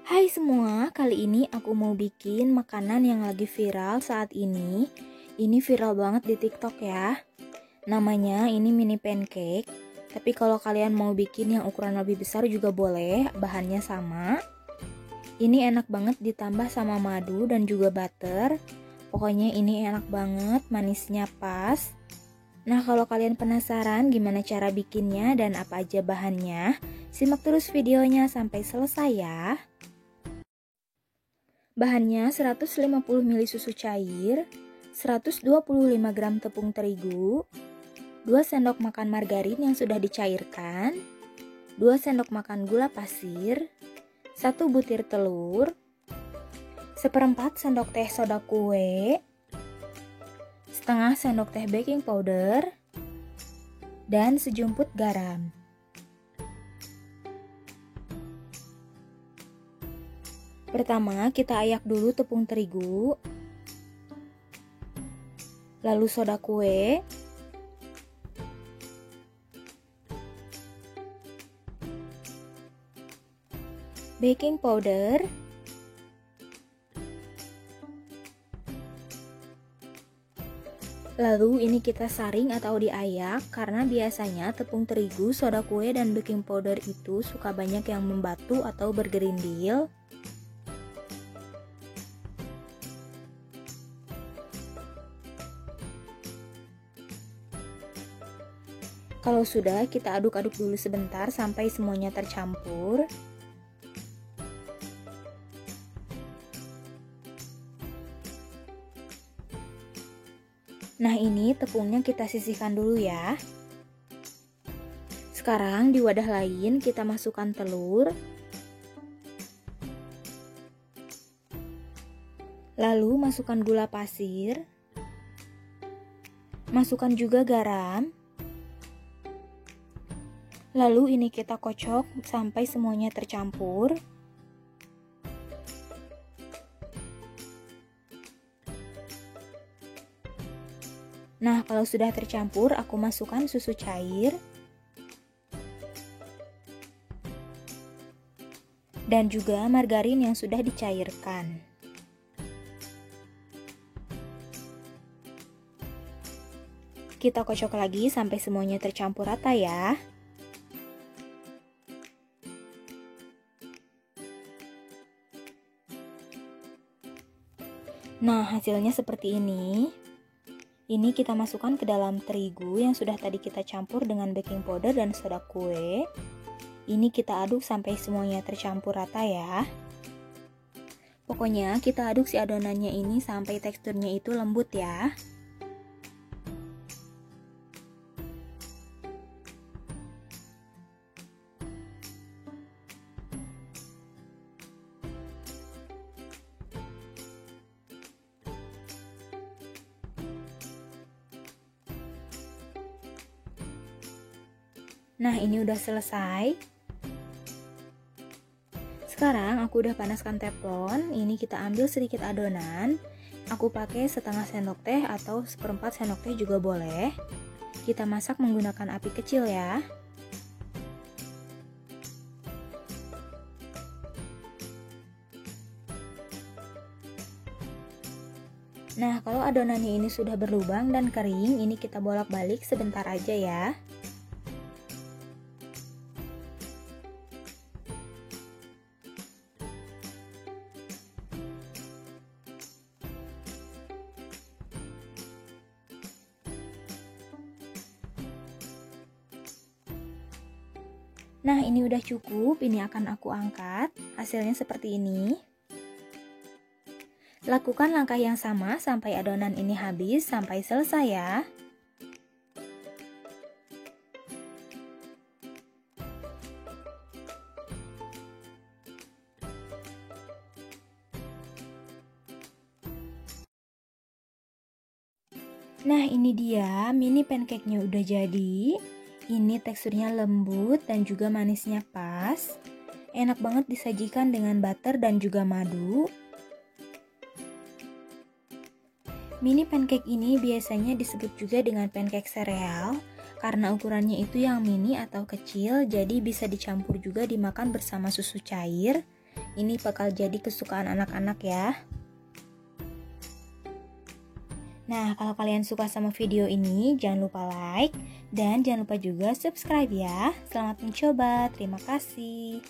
Hai semua, kali ini aku mau bikin makanan yang lagi viral saat ini. Ini viral banget di TikTok ya. Namanya ini mini pancake. Tapi kalau kalian mau bikin yang ukuran lebih besar juga boleh, bahannya sama. Ini enak banget ditambah sama madu dan juga butter. Pokoknya ini enak banget, manisnya pas. Nah, kalau kalian penasaran gimana cara bikinnya dan apa aja bahannya, simak terus videonya sampai selesai ya. Bahannya 150 ml susu cair, 125 gram tepung terigu, 2 sendok makan margarin yang sudah dicairkan, 2 sendok makan gula pasir, 1 butir telur, seperempat sendok teh soda kue, setengah sendok teh baking powder, dan sejumput garam. Pertama, kita ayak dulu tepung terigu, lalu soda kue, baking powder, lalu ini kita saring atau diayak karena biasanya tepung terigu, soda kue, dan baking powder itu suka banyak yang membatu atau bergerindil. Kalau sudah, kita aduk-aduk dulu sebentar sampai semuanya tercampur. Nah, ini tepungnya kita sisihkan dulu ya. Sekarang di wadah lain kita masukkan telur. Lalu masukkan gula pasir. Masukkan juga garam. Lalu ini kita kocok sampai semuanya tercampur. Nah, kalau sudah tercampur, aku masukkan susu cair. Dan juga margarin yang sudah dicairkan. Kita kocok lagi sampai semuanya tercampur rata ya. Nah, hasilnya seperti ini. Ini kita masukkan ke dalam terigu yang sudah tadi kita campur dengan baking powder dan soda kue. Ini kita aduk sampai semuanya tercampur rata ya. Pokoknya kita aduk si adonannya ini sampai teksturnya itu lembut ya. Nah, ini udah selesai. Sekarang aku udah panaskan teflon. Ini kita ambil sedikit adonan. Aku pakai setengah sendok teh atau seperempat sendok teh juga boleh. Kita masak menggunakan api kecil ya. Nah, kalau adonannya ini sudah berlubang dan kering, ini kita bolak-balik sebentar aja ya. Nah, ini udah cukup, ini akan aku angkat. Hasilnya seperti ini. Lakukan langkah yang sama sampai adonan ini habis, sampai selesai ya. Nah, ini dia, mini pancake-nya udah jadi. Ini teksturnya lembut dan juga manisnya pas. Enak banget disajikan dengan butter dan juga madu. Mini pancake ini biasanya disebut juga dengan pancake sereal karena ukurannya itu yang mini atau kecil, jadi bisa dicampur juga dimakan bersama susu cair. Ini bakal jadi kesukaan anak-anak ya. Nah, kalau kalian suka sama video ini, jangan lupa like dan jangan lupa juga subscribe ya. Selamat mencoba, terima kasih.